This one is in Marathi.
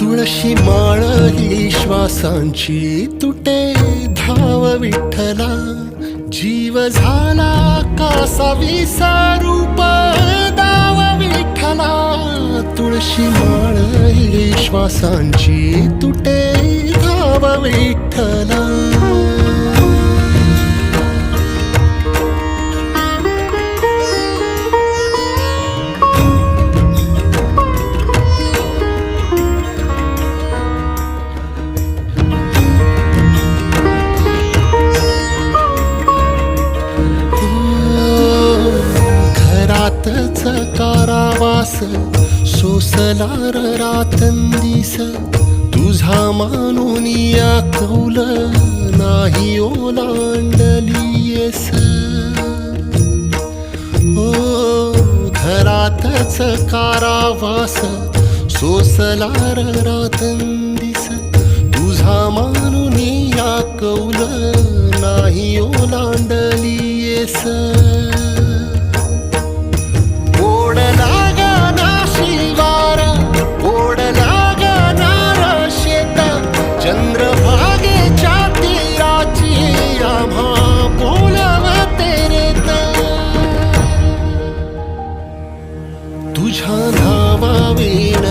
तुळशी माळ ही श्वासांची तुटे धाव विठ्ठला, जीव झाला कासा विसारूप दाव विठ्ठला. तुळशी माळ ही श्वासांची तुटे धाव विठ्ठला. घरातच कारावास सोसला रातंदिस, तुझा मानून या कौल नाही ओलांडलीयस. ओ घरातच कारावास सोसला रातंदिस, तुझा मानून या कौल नाही ओलांडलीयस. चंद्रभागेच्या तीराची आम्हा बोलवते रे, तुझ्या नावा वीण